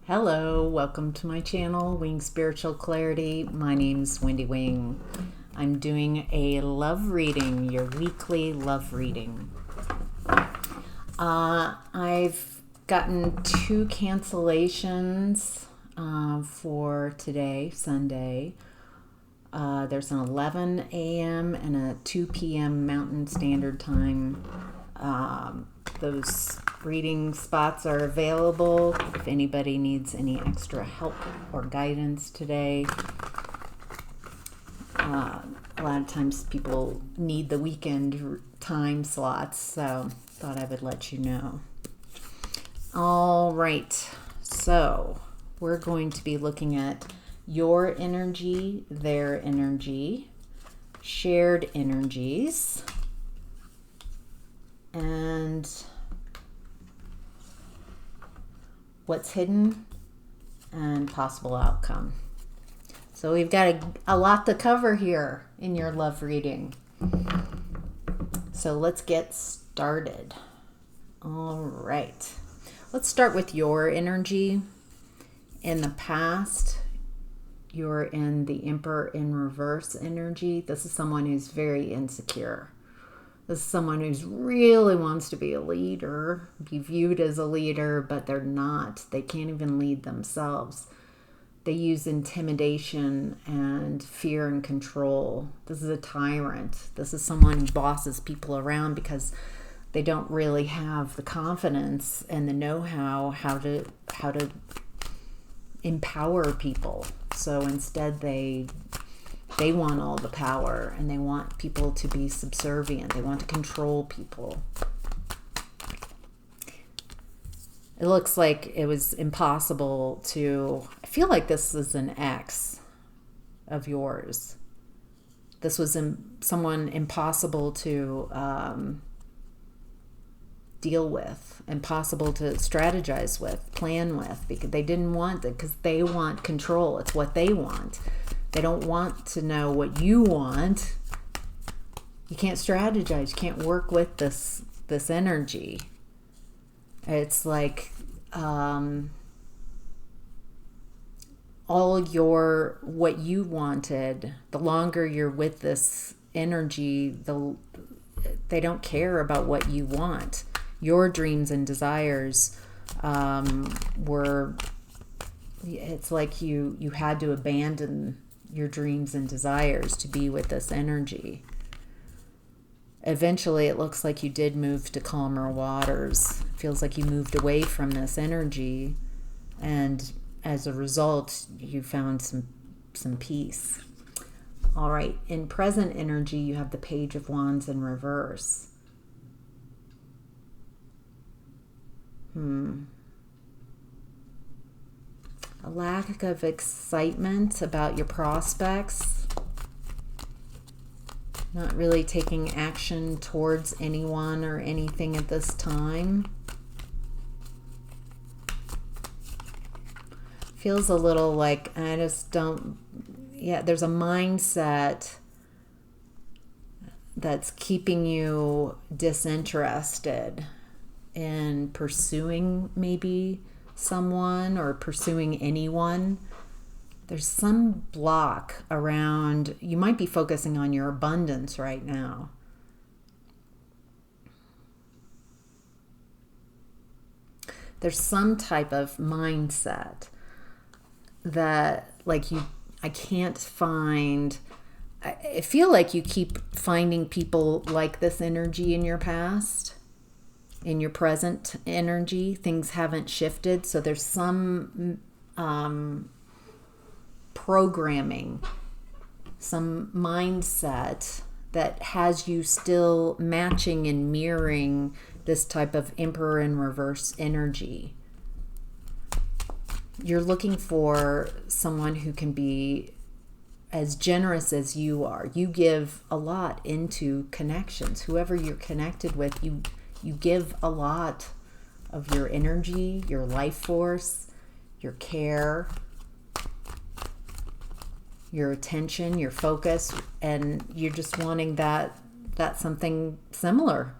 Hello, welcome to my channel, Wing Spiritual Clarity. My name's Wendy Wing. I'm doing a love reading, your weekly love reading. I've gotten 2 cancellations for today, Sunday. There's an 11 a.m. and a 2 p.m. Mountain Standard Time. Those reading spots are available if anybody needs any extra help or guidance today. A lot of times people need the weekend time slots, so thought I would let you know. All right, so we're going to be looking at your energy, their energy, shared energies, and what's hidden and possible outcome. So we've got a lot to cover here in your love reading. So let's get started. All right. Let's start with your energy. In the past, you're in the Emperor in reverse energy. This is someone who's very insecure. This is someone who really wants to be a leader, be viewed as a leader, but they're not. They can't even lead themselves. They use intimidation and fear and control. This is a tyrant. This is someone who bosses people around because they don't really have the confidence and the know-how how to empower people. So instead they want all the power, and they want people to be subservient. They want to control people. It looks like it was impossible to... I feel like this is an ex of yours. This was someone impossible to deal with, impossible to strategize with, plan with, because they didn't want it, because they want control. It's what they want. They don't want to know what you want. You can't strategize. You can't work with this energy. It's like all what you wanted, the longer you're with this energy, they don't care about what you want. Your dreams and desires it's like you had to abandon your dreams and desires to be with this energy. Eventually, it looks like you did move to calmer waters. It feels like you moved away from this energy, and as a result, you found some peace. All right, in present energy, you have the Page of Wands in reverse. A lack of excitement about your prospects. Not really taking action towards anyone or anything at this time. Feels a little like I just don't... Yeah, there's a mindset that's keeping you disinterested in pursuing maybe someone or pursuing anyone. There's some block around... You might be focusing on your abundance right now. There's some type of mindset that I can't find... I feel like you keep finding people like this energy in your past. In your present energy, things haven't shifted. So there's some programming, some mindset that has you still matching and mirroring this type of Emperor in reverse energy. You're looking for someone who can be as generous as you are. You give a lot into connections. Whoever you're connected with, you give a lot of your energy, your life force, your care, your attention, your focus, and you're just wanting that's something similar.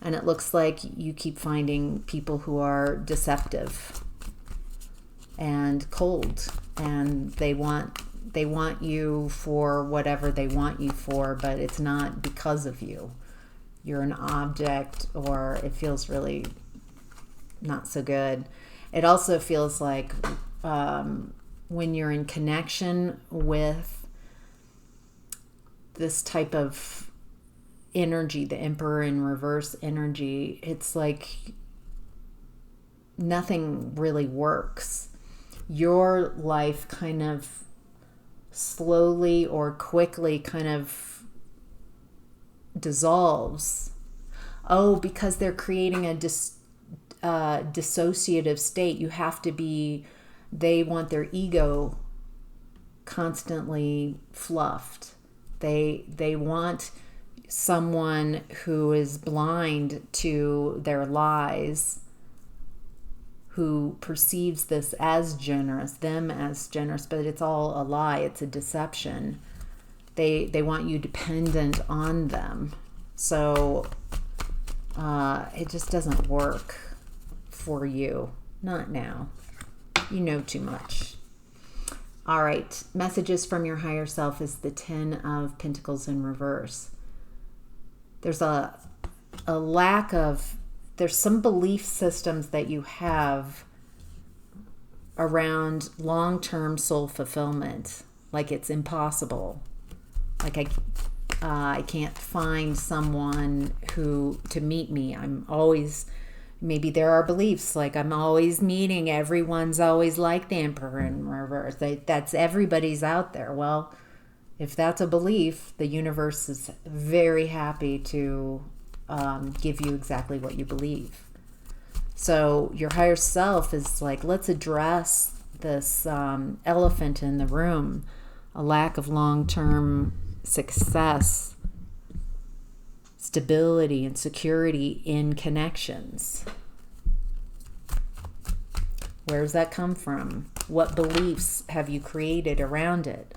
And it looks like you keep finding people who are deceptive. and cold, and they want you for whatever they want you for, but it's not because of you. You're an object, or it feels really not so good. It also feels like when you're in connection with this type of energy, the Emperor in reverse energy, it's like nothing really works. Your life kind of slowly or quickly kind of dissolves. Oh, because they're creating a dissociative state. You have to be, they want their ego constantly fluffed. They want someone who is blind to their lies, who perceives this as generous, them as generous, but it's all a lie. It's a deception. They want you dependent on them. So it just doesn't work for you. Not now. You know too much. All right. Messages from your higher self is the 10 of Pentacles in reverse. There's a lack of, there's some belief systems that you have around long-term soul fulfillment. Like it's impossible. Like I can't find someone to meet me. I'm always, maybe there are beliefs like I'm always meeting, everyone's always like the Emperor in reverse. That's everybody's out there. Well, if that's a belief, the universe is very happy to give you exactly what you believe. So your higher self is like, let's address this elephant in the room, a lack of long-term success, stability, and security in connections. Where does that come from? What beliefs have you created around it?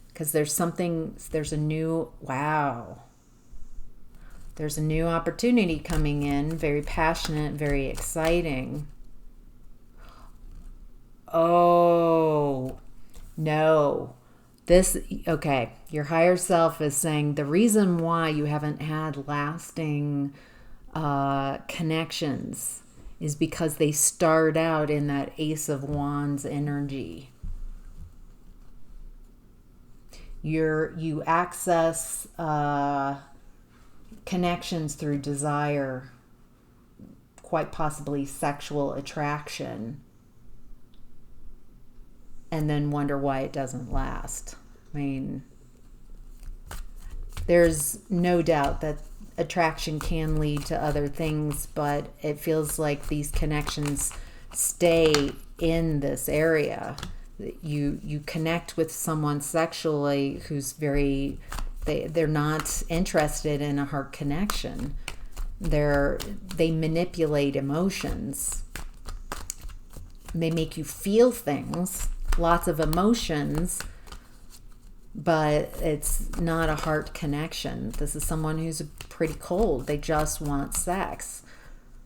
Because there's a new, wow. There's a new opportunity coming in, very passionate, very exciting. Oh, no. Okay, your higher self is saying the reason why you haven't had lasting connections is because they start out in that Ace of Wands energy. You access connections through desire, quite possibly sexual attraction, and then wonder why it doesn't last. I mean, there's no doubt that attraction can lead to other things, but it feels like these connections stay in this area. You connect with someone sexually who's they're not interested in a heart connection. They manipulate emotions. They make you feel things, lots of emotions, but it's not a heart connection. This is someone who's pretty cold. They just want sex.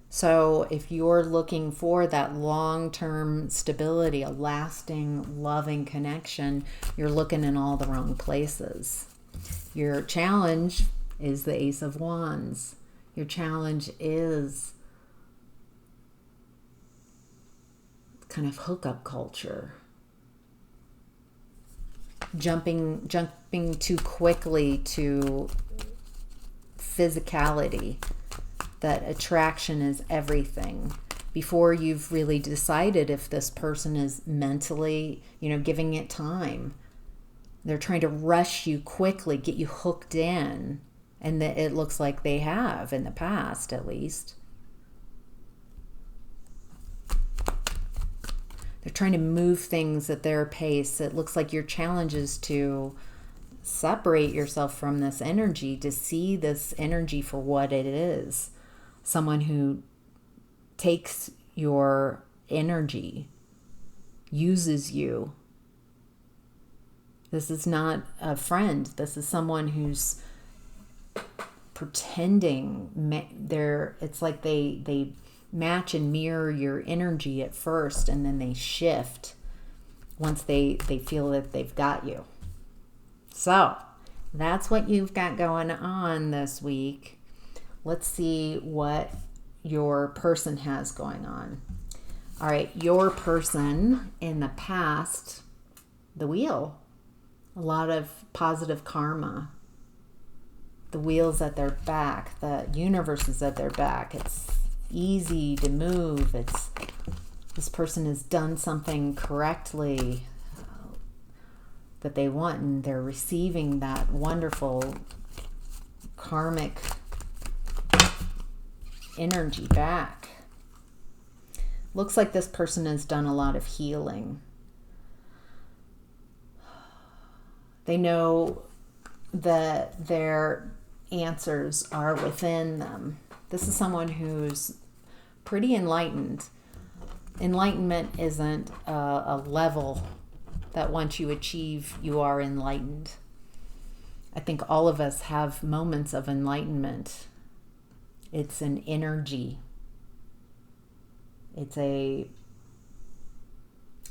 So if you're looking for that long-term stability, a lasting, loving connection, you're looking in all the wrong places. Your challenge is the Ace of Wands. Your challenge is kind of hookup culture. Jumping too quickly to physicality, that attraction is everything, before you've really decided if this person is mentally, giving it time. They're trying to rush you quickly, get you hooked in, and that it looks like they have in the past, at least. They're trying to move things at their pace. It looks like your challenge is to separate yourself from this energy, to see this energy for what it is. Someone who takes your energy, uses you. This is not a friend. This is someone who's pretending. It's like they match and mirror your energy at first, and then they shift once they feel that they've got you. So that's what you've got going on this week. Let's see what your person has going on. All right, your person in the past, the wheel, a lot of positive karma. The wheel's at their back, the universe is at their back. It's easy to move. This person has done something correctly that they want, and they're receiving that wonderful karmic energy back. Looks like this person has done a lot of healing. They know that their answers are within them. This is someone who's pretty enlightened. Enlightenment isn't a level that once you achieve, you are enlightened. I think all of us have moments of enlightenment. It's an energy. It's a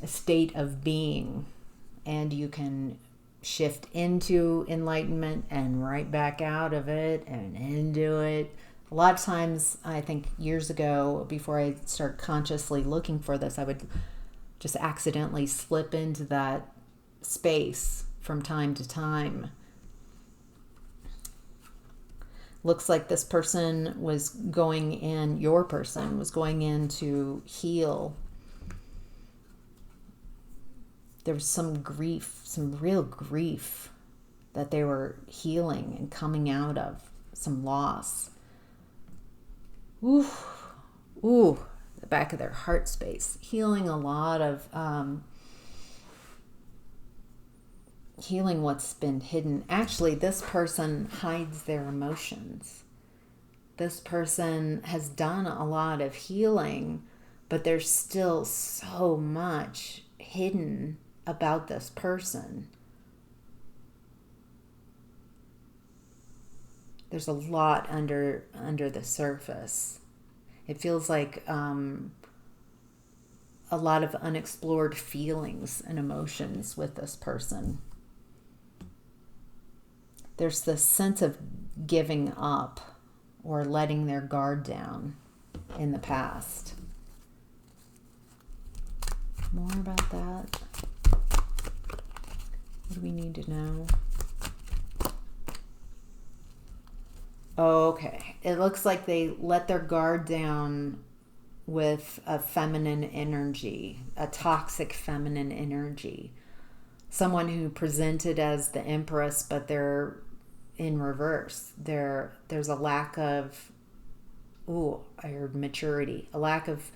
state of being, and you can shift into enlightenment and right back out of it and into it. A lot of times, I think years ago, before I started consciously looking for this, I would just accidentally slip into that space from time to time. Looks like this person was going in, your person was going in to heal. There was some grief, some real grief that they were healing and coming out of, some loss. Ooh, the back of their heart space, healing a lot of, healing what's been hidden. Actually, this person hides their emotions. This person has done a lot of healing, but there's still so much hidden about this person. There's a lot under the surface. It feels like a lot of unexplored feelings and emotions with this person. There's this sense of giving up or letting their guard down in the past. More about that? What do we need to know? Okay, it looks like they let their guard down with a feminine energy, a toxic feminine energy. Someone who presented as the Empress, but they're in reverse. There's a lack of, I heard maturity, a lack of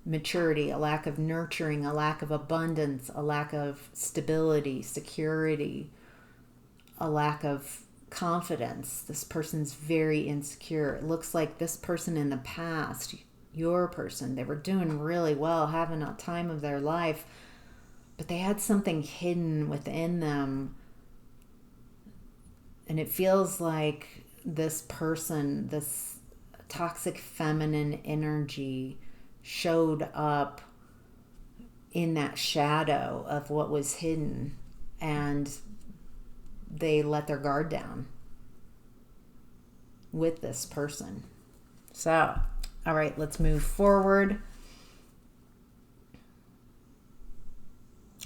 maturity, a lack of nurturing, a lack of abundance, a lack of stability, security, a lack of confidence. This person's very insecure. It looks like this person in the past, your person, they were doing really well, having a time of their life, but they had something hidden within them. And it feels like this person, this toxic feminine energy, showed up in that shadow of what was hidden, and they let their guard down with this person. So, all right, let's move forward.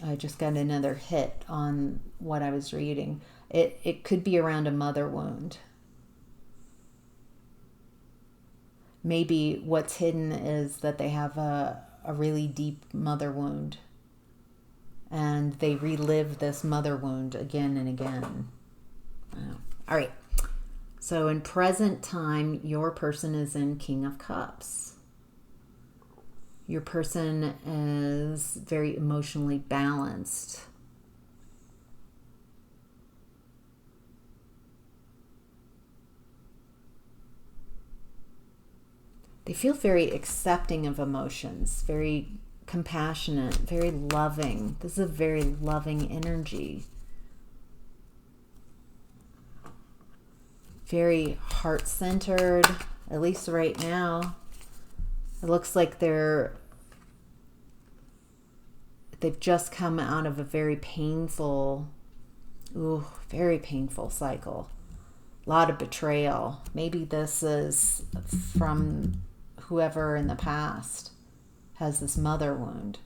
I just got another hit on what I was reading. It could be around a mother wound. Maybe what's hidden is that they have a really deep mother wound, and they relive this mother wound again and again. Wow. All right. So in present time, your person is in King of Cups. Your person is very emotionally balanced. They feel very accepting of emotions, very compassionate, very loving. This is a very loving energy. Very heart-centered, at least right now. It looks like they've just come out of a very painful, very painful cycle. A lot of betrayal. Maybe this is from whoever in the past has this mother wound.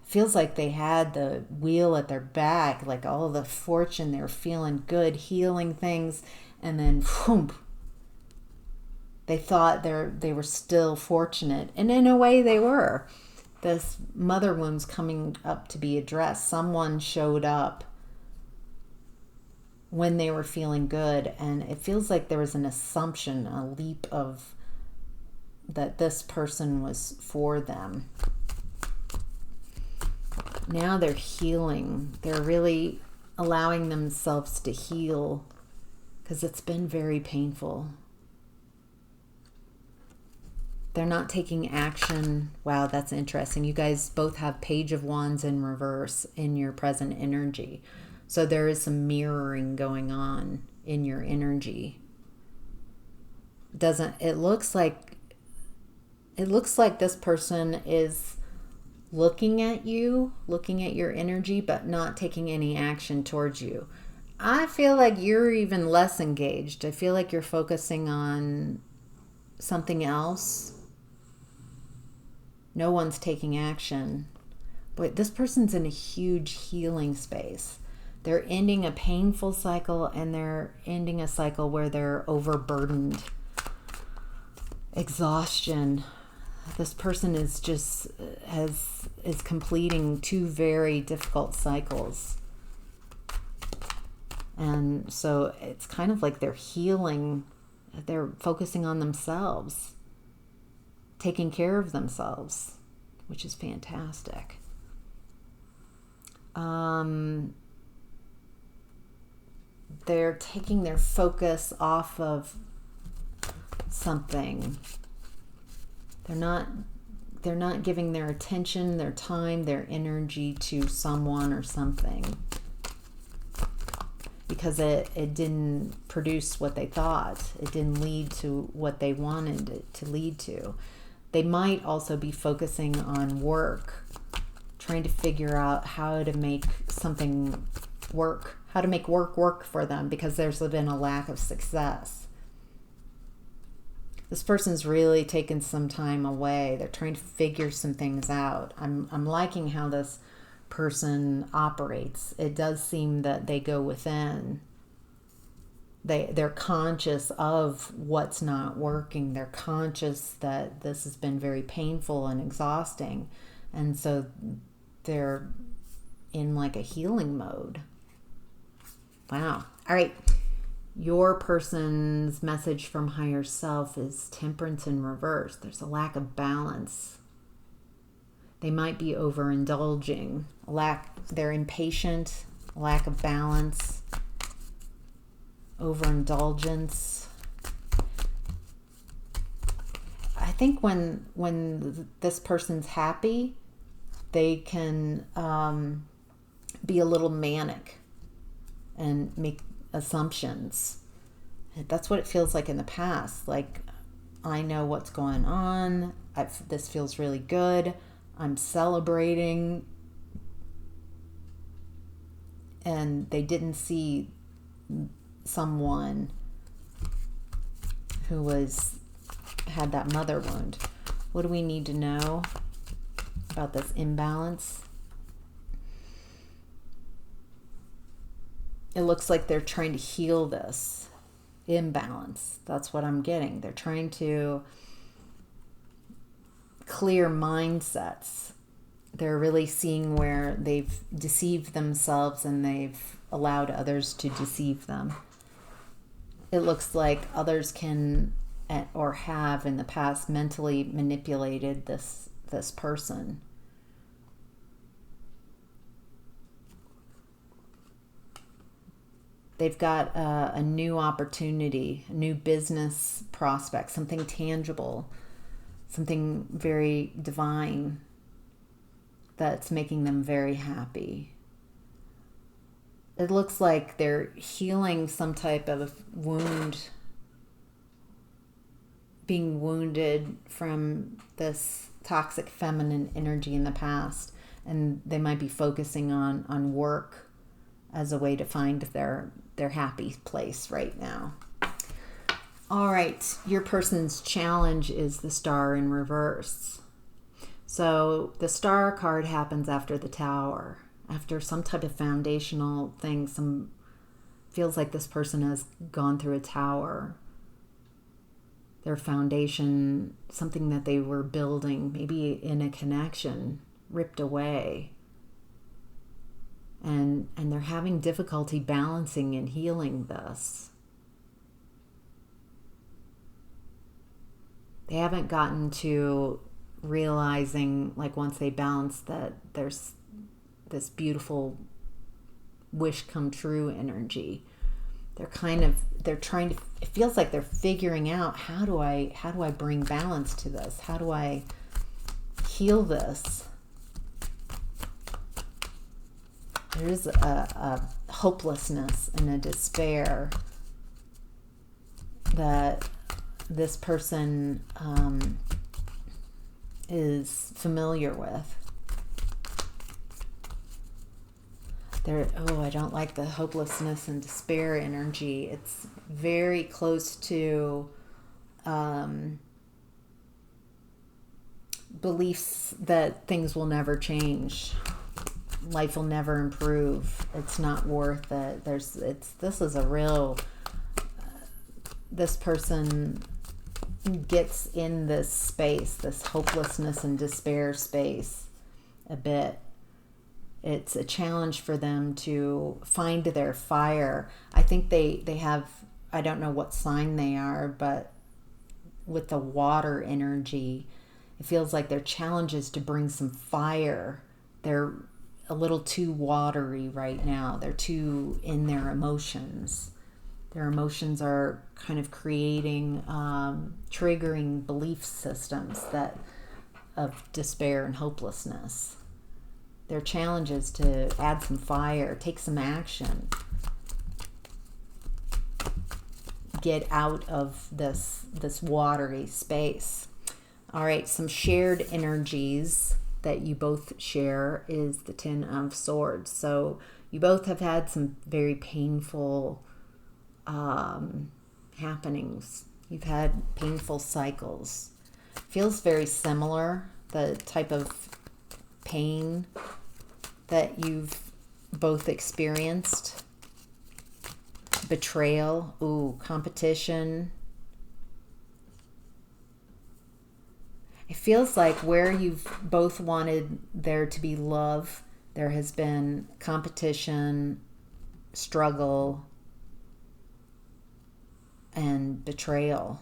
It feels like they had the wheel at their back, like all the fortune, they were feeling good, healing things, and then whoom, they thought they were still fortunate. And in a way they were. This mother wound's coming up to be addressed. Someone showed up when they were feeling good, and it feels like there was an assumption, a leap of that this person was for them. Now they're healing. They're really allowing themselves to heal because it's been very painful. They're not taking action. Wow, that's interesting. You guys both have Page of Wands in reverse in your present energy. So there is some mirroring going on in your energy. It looks like this person is looking at you, looking at your energy, but not taking any action towards you. I feel like you're even less engaged. I feel like you're focusing on something else. No one's taking action. But this person's in a huge healing space. They're ending a painful cycle, and they're ending a cycle where they're overburdened. Exhaustion. This person is completing 2 very difficult cycles. And so it's kind of like they're healing. They're focusing on themselves, taking care of themselves, which is fantastic. They're taking their focus off of something. They're not giving their attention, their time, their energy to someone or something because it didn't produce what they thought. It didn't lead to what they wanted it to lead to. They might also be focusing on work, trying to figure out how to make something work, how to make work for them because there's been a lack of success. This person's really taken some time away. They're trying to figure some things out. I'm liking how this person operates. It does seem that they go within. They're conscious of what's not working. They're conscious that this has been very painful and exhausting. And so they're in like a healing mode. Wow. All right. Your person's message from higher self is Temperance in reverse. There's a lack of balance. They might be overindulging. They're impatient, lack of balance, overindulgence. I think when this person's happy, they can be a little manic and make assumptions. That's what it feels like in the past. Like, I know what's going on. This feels really good. I'm celebrating. And they didn't see someone who had that mother wound. What do we need to know about this imbalance? It looks like they're trying to heal this imbalance. That's what I'm getting. They're trying to clear mindsets. They're really seeing where they've deceived themselves and they've allowed others to deceive them. It looks like others can or have in the past mentally manipulated this person. They've got a new opportunity, a new business prospect, something tangible, something very divine that's making them very happy. It looks like they're healing some type of wound being wounded from this toxic feminine energy in the past, and they might be focusing on work as a way to find their happy place right now. All right, your person's challenge is the Star in reverse. So the Star card happens after the Tower, after some type of foundational thing. Feels like this person has gone through a tower. Their foundation, something that they were building, maybe in a connection, ripped away. And they're having difficulty balancing and healing this. They haven't gotten to realizing, like, once they balance, that there's this beautiful wish come true energy. They're trying to, it feels like they're figuring out, how do I bring balance to this? How do I heal this? There's a hopelessness and a despair that this person is familiar with. I don't like the hopelessness and despair energy. It's very close to beliefs that things will never change. Life will never improve. It's not worth it. This person gets in this space, this hopelessness and despair space a bit. It's a challenge for them to find their fire. I think they have, I don't know what sign they are, but with the water energy, it feels like their challenge is to bring some fire. They're a little too watery right now. They're too in their emotions. Their emotions are kind of creating, triggering belief systems of despair and hopelessness. Their challenge is to add some fire, take some action, get out of this watery space. All right, some shared energies that you both share is the Ten of Swords. So you both have had some very painful happenings. You've had painful cycles. Feels very similar, the type of pain that you've both experienced. Betrayal, competition. It feels like where you've both wanted there to be love, there has been competition, struggle, and betrayal.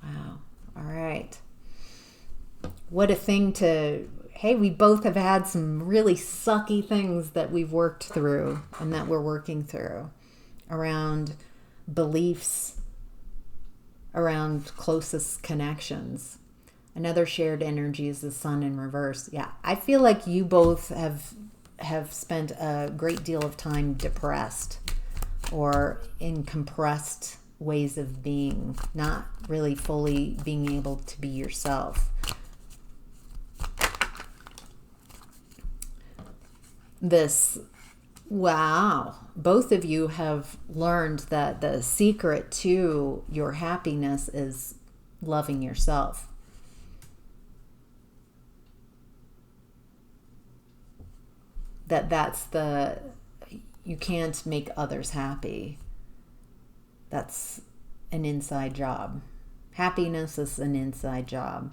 Wow. All right. What a thing to, hey, we both have had some really sucky things that we've worked through and that we're working through around beliefs, around closest connections. Another shared energy is the Sun in reverse. Yeah, I feel like you both have spent a great deal of time depressed or in compressed ways of being, not really fully being able to be yourself. Both of you have learned that the secret to your happiness is loving yourself. You can't make others happy. That's an inside job. Happiness is an inside job.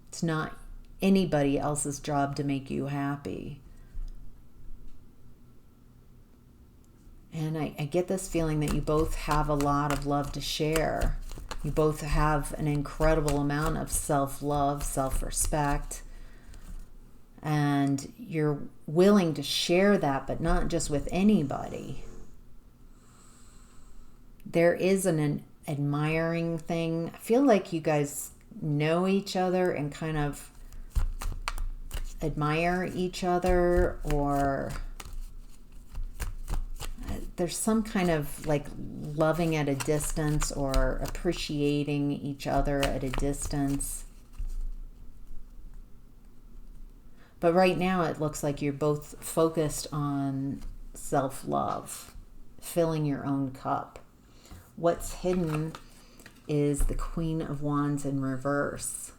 It's not anybody else's job to make you happy. And I get this feeling that you both have a lot of love to share. You both have an incredible amount of self-love, self-respect. And you're willing to share that, but not just with anybody. There is an admiring thing. I feel like you guys know each other and kind of admire each other, or there's some kind of like loving at a distance or appreciating each other at a distance. But right now it looks like you're both focused on self-love, filling your own cup. What's hidden is the Queen of Wands in reverse.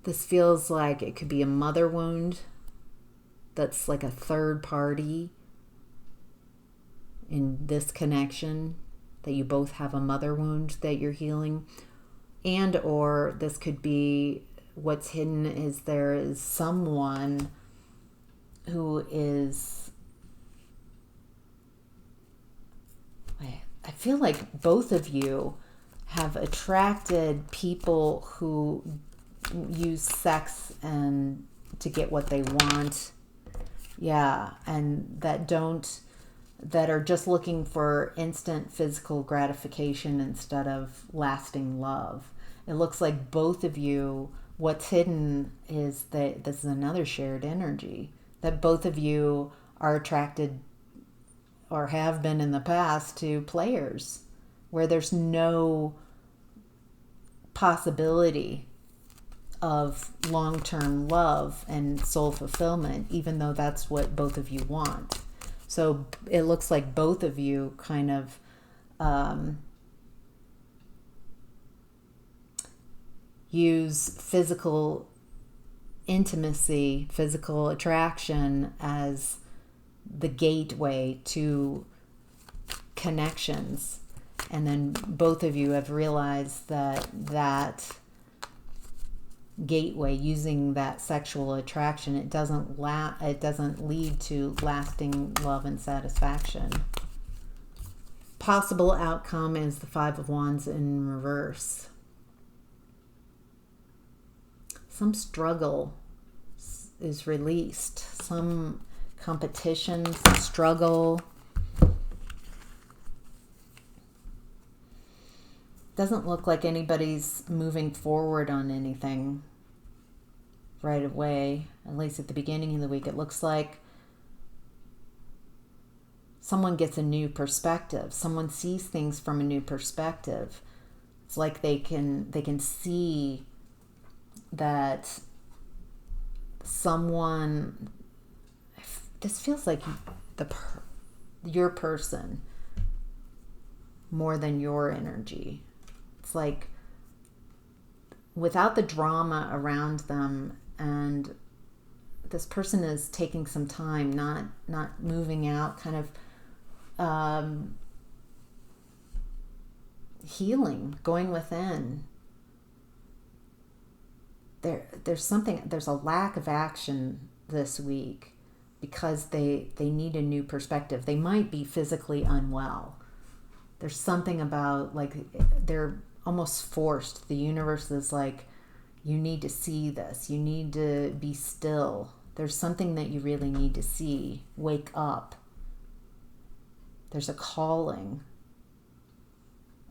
This feels like it could be a mother wound that's like a third party in this connection, that you both have a mother wound that you're healing. And or this could be, what's hidden is there is someone who is, I feel like both of you have attracted people who use sex and to get what they want. Yeah, and that are just looking for instant physical gratification instead of lasting love. It looks like both of you, what's hidden is that this is another shared energy, that both of you are attracted or have been in the past to players where there's no possibility of long-term love and soul fulfillment, even though that's what both of you want. So it looks like both of you kind of use physical intimacy, physical attraction as the gateway to connections. And then both of you have realized that gateway, using that sexual attraction, it doesn't lead to lasting love and satisfaction. Possible outcome is the Five of Wands in reverse. Some struggle is released, some competition, some struggle. Doesn't look like anybody's moving forward on anything right away, at least at the beginning of the week. It looks like someone gets a new perspective. Someone sees things from a new perspective. It's like they can see that someone, this feels like your person more than your energy. It's like without the drama around them, and this person is taking some time, not moving out, kind of healing, going within. There's a lack of action this week because they need a new perspective. They might be physically unwell. There's something about, like, they're almost forced. The universe is like, you need to see this. You need to be still. There's something that you really need to see. Wake up. There's a calling.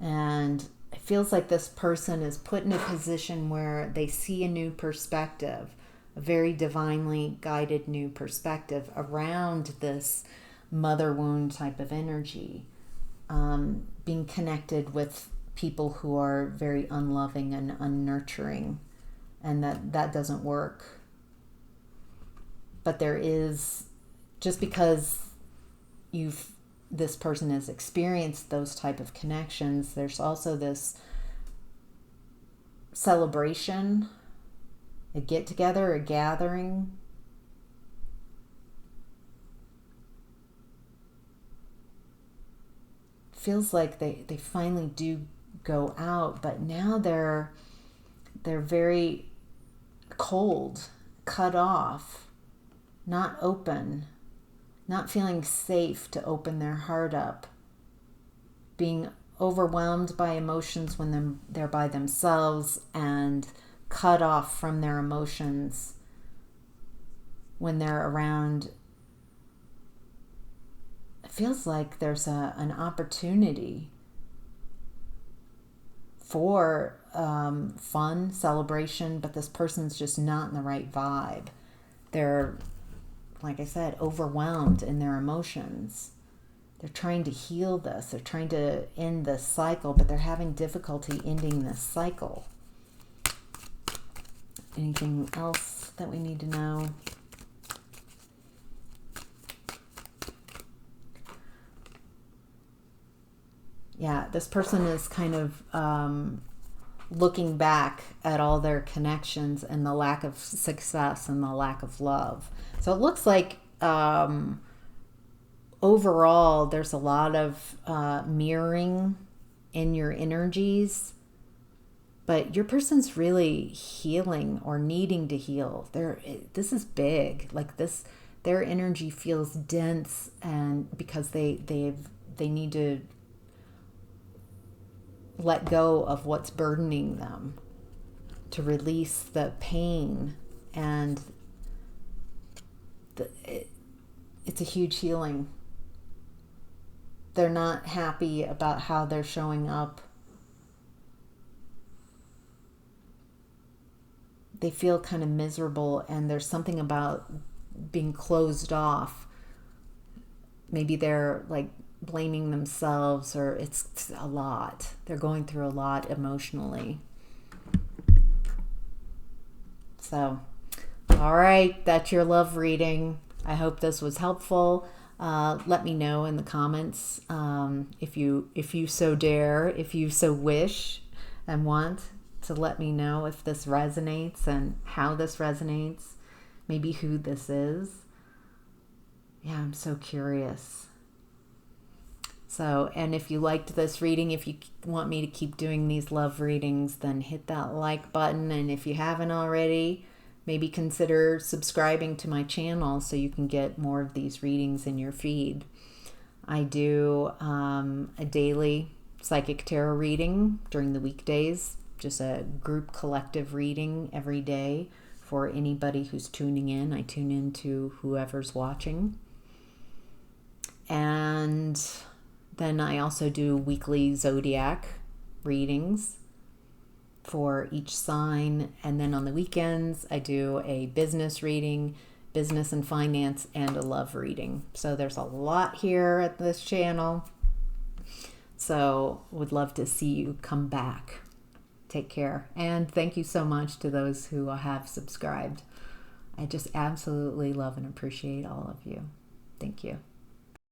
And it feels like this person is put in a position where they see a new perspective, a very divinely guided new perspective around this mother wound type of energy. Being connected with people who are very unloving and unnurturing, and that doesn't work. But there is, just because this person has experienced those type of connections, there's also this celebration, a get together, a gathering. Feels like they finally do go out, but now they're very cold, cut off, not open, not feeling safe to open their heart up, being overwhelmed by emotions when they're by themselves, and cut off from their emotions when they're around. It feels like there's an opportunity for fun, celebration, but this person's just not in the right vibe. They're like I said, overwhelmed in their emotions. They're trying to heal this. They're trying to end this cycle, but they're having difficulty ending this cycle. Anything else that we need to know? Yeah, this person is kind of looking back at all their connections and the lack of success and the lack of love. So it looks like overall there's a lot of mirroring in your energies, but your person's really healing or needing to heal. This is big. Like this, their energy feels dense, and because they need to let go of what's burdening them, to release the pain, and it's a huge healing. They're not happy about how they're showing up. They feel kind of miserable, and there's something about being closed off. Maybe they're like blaming themselves, or it's a lot. They're going through a lot emotionally. So, all right, that's your love reading. I hope this was helpful. Let me know in the comments if you so dare, if you so wish and want to let me know if this resonates and how this resonates, maybe who this is. Yeah, I'm so curious. So, and if you liked this reading, if you want me to keep doing these love readings, then hit that like button. And if you haven't already, maybe consider subscribing to my channel so you can get more of these readings in your feed. I do a daily psychic tarot reading during the weekdays, just a group collective reading every day for anybody who's tuning in. I tune in to whoever's watching. And then I also do weekly zodiac readings for each sign. And then on the weekends, I do a business reading, business and finance, and a love reading. So there's a lot here at this channel. So would love to see you come back. Take care. And thank you so much to those who have subscribed. I just absolutely love and appreciate all of you. Thank you.